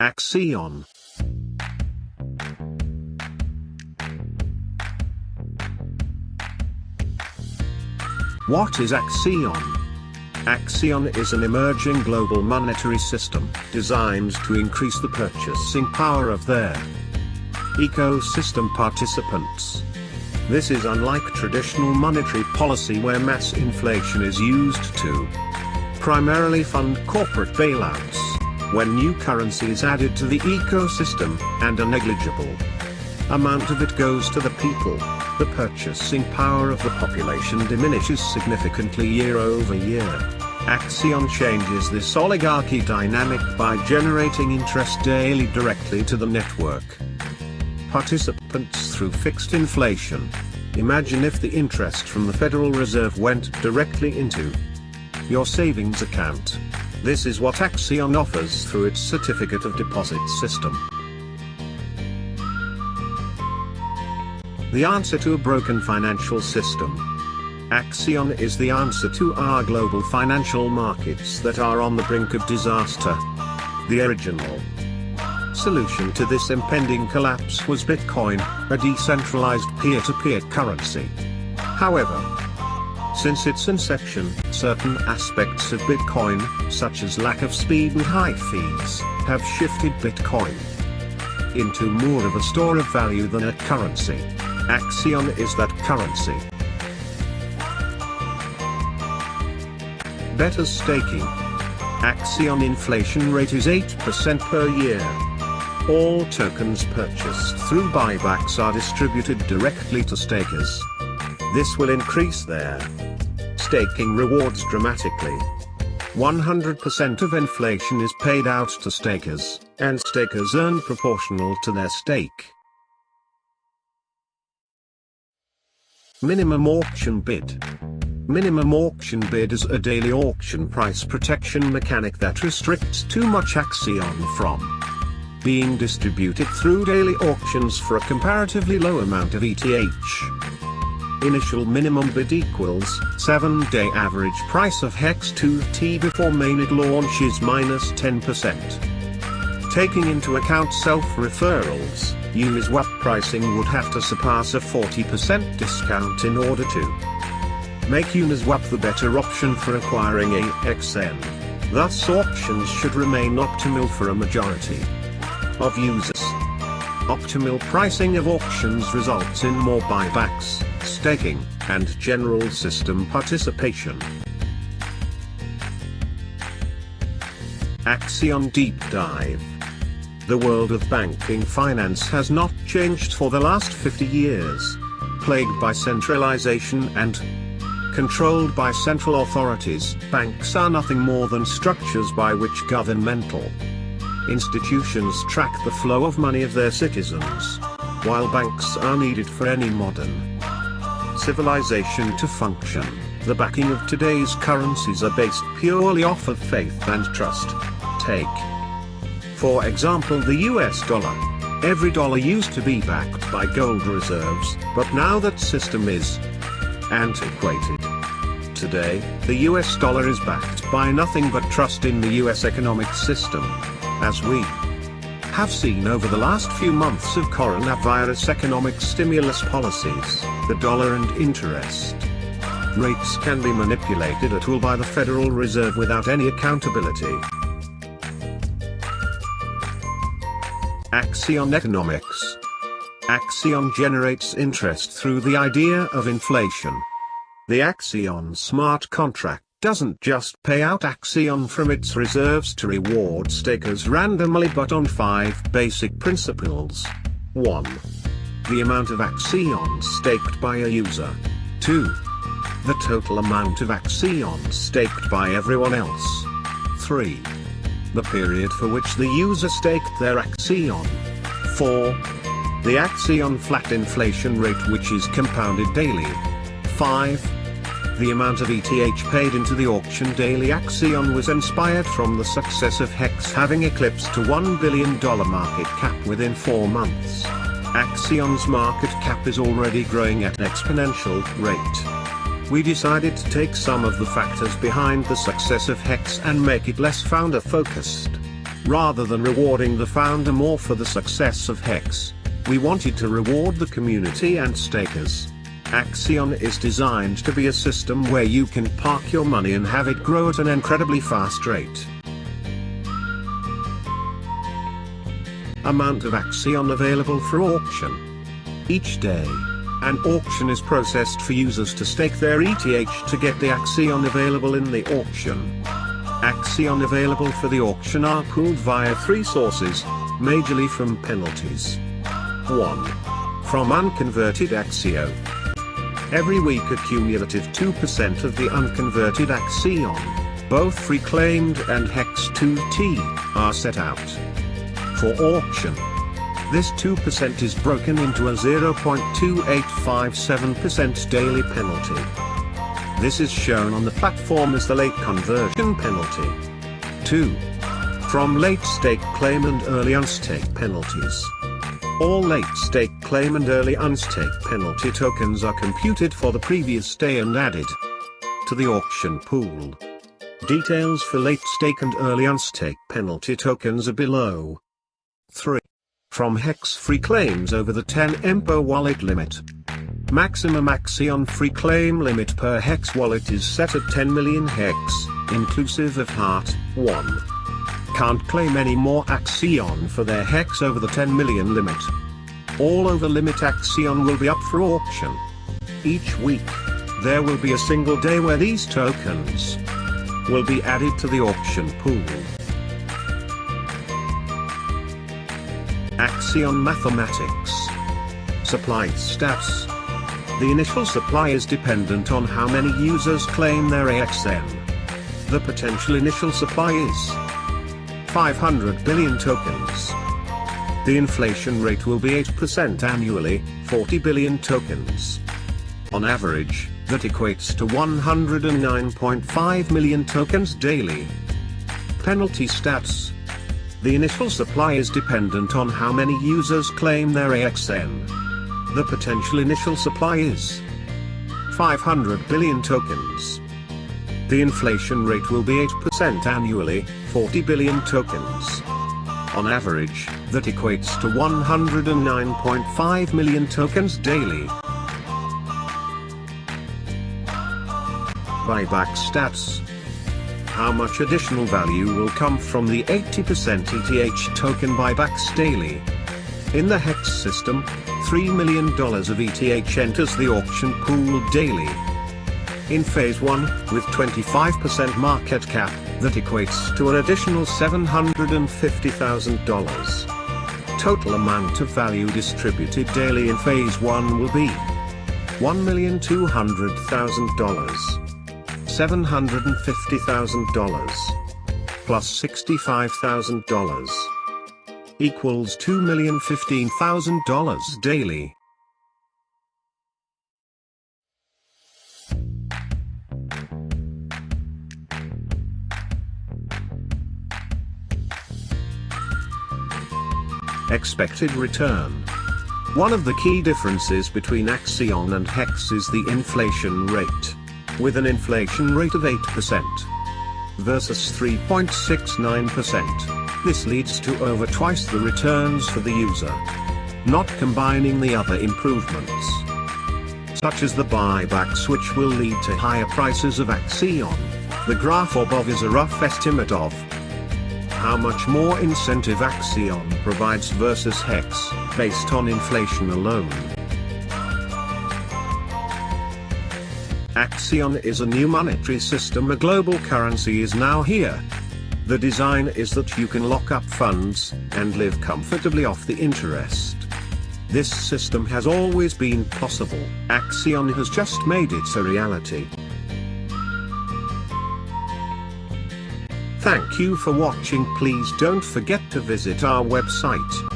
Axion. What is Axion? Axion is an emerging global monetary system designed to increase the purchasing power of their ecosystem participants. This is unlike traditional monetary policy where mass inflation is used to primarily fund corporate bailouts, when new currency is added to the ecosystem, and a negligible amount of it goes to the people, the purchasing power of the population diminishes significantly year over year. Axion changes this oligarchy dynamic by generating interest daily directly to the network participants through fixed inflation. Imagine if the interest from the Federal Reserve went directly into your savings account. This is what Axion offers through its certificate of deposit system. The answer to a broken financial system. Axion is the answer to our global financial markets that are on the brink of disaster. The original solution to this impending collapse was Bitcoin, a decentralized peer-to-peer currency. However, since its inception, certain aspects of Bitcoin, such as lack of speed and high fees, have shifted Bitcoin into more of a store of value than a currency. Axion is that currency. Better staking. Axion inflation rate is 8% per year. All tokens purchased through buybacks are distributed directly to stakers. This will increase their staking rewards dramatically. 100% of inflation is paid out to stakers, and stakers earn proportional to their stake. Minimum auction bid. Minimum auction bid is a daily auction price protection mechanic that restricts too much Axion from being distributed through daily auctions for a comparatively low amount of ETH. Initial minimum bid equals 7-day average price of Hex 2T before mainnet launch is minus 10%. Taking into account self-referrals, Uniswap pricing would have to surpass a 40% discount in order to make Uniswap the better option for acquiring AXN. Thus auctions should remain optimal for a majority of users. Optimal pricing of auctions results in more buybacks, staking, and general system participation. Axion Deep Dive. The world of banking finance has not changed for the last 50 years. Plagued by centralization and controlled by central authorities, banks are nothing more than structures by which governmental institutions track the flow of money of their citizens, while banks are needed for any modern civilization to function. The backing of today's currencies are based purely off of faith and trust. Take, for example, the US dollar. Every dollar used to be backed by gold reserves, but now that system is antiquated. Today, the US dollar is backed by nothing but trust in the US economic system. As we have seen over the last few months of coronavirus economic stimulus policies, the dollar and interest rates can be manipulated at will by the Federal Reserve without any accountability. Axion economics. Axion generates interest through the idea of inflation. The Axion smart contract doesn't just pay out Axion from its reserves to reward stakers randomly but on 5 basic principles. 1. The amount of Axion staked by a user. 2. The total amount of Axion staked by everyone else. 3. The period for which the user staked their Axion. 4. The Axion flat inflation rate which is compounded daily. 5. The amount of ETH paid into the auction daily. Axion was inspired from the success of Hex having eclipsed a $1 billion market cap within 4 months. Axion's market cap is already growing at an exponential rate. We decided to take some of the factors behind the success of Hex and make it less founder-focused. Rather than rewarding the founder more for the success of Hex, we wanted to reward the community and stakers. Axion is designed to be a system where you can park your money and have it grow at an incredibly fast rate. Amount of Axion available for auction. Each day, an auction is processed for users to stake their ETH to get the Axion available in the auction. Axion available for the auction are pooled via three sources, majorly from penalties. 1. From unconverted Axion. Every week a cumulative 2% of the unconverted Axion, both free claimed and Hex 2T, are set out for auction. This 2% is broken into a 0.2857% daily penalty. This is shown on the platform as the late conversion penalty. 2. From late stake claim and early unstake penalties. All late stake claim and early unstake penalty tokens are computed for the previous day and added to the auction pool. Details for late stake and early unstake penalty tokens are below. 3. From Hex free claims over the 10 EMPO wallet limit. Maximum Axion free claim limit per Hex wallet is set at 10 million Hex, inclusive of Heart 1. Can't claim any more Axion for their Hex over the 10 million limit. All over limit Axion will be up for auction. Each week, there will be a single day where these tokens will be added to the auction pool. Axion mathematics. Supply stats. The initial supply is dependent on how many users claim their AXN. The potential initial supply is 500 billion tokens. The inflation rate will be 8% annually, 40 billion tokens. On average, that equates to 109.5 million tokens daily. Penalty stats. The initial supply is dependent on how many users claim their AXN. The potential initial supply is 500 billion tokens. The inflation rate will be 8% annually, 40 billion tokens. On average, that equates to 109.5 million tokens daily. Buyback stats. How much additional value will come from the 80% ETH token buybacks daily? In the Hex system, $3 million of ETH enters the auction pool daily. In Phase 1, with 25% market cap, that equates to an additional $750,000. Total amount of value distributed daily in Phase 1 will be $1,200,000. $750,000 plus $65,000 equals $2,015,000 daily. Expected return. One of the key differences between Axion and Hex is the inflation rate. With an inflation rate of 8% versus 3.69%, this leads to over twice the returns for the user. Not combining the other improvements, such as the buybacks, which will lead to higher prices of Axion. The graph above is a rough estimate of how much more incentive Axion provides versus Hex, based on inflation alone. Axion is a new monetary system. A global currency is now here. The design is that you can lock up funds and live comfortably off the interest. This system has always been possible. Axion has just made it a reality. Thank you for watching. Please don't forget to visit our website.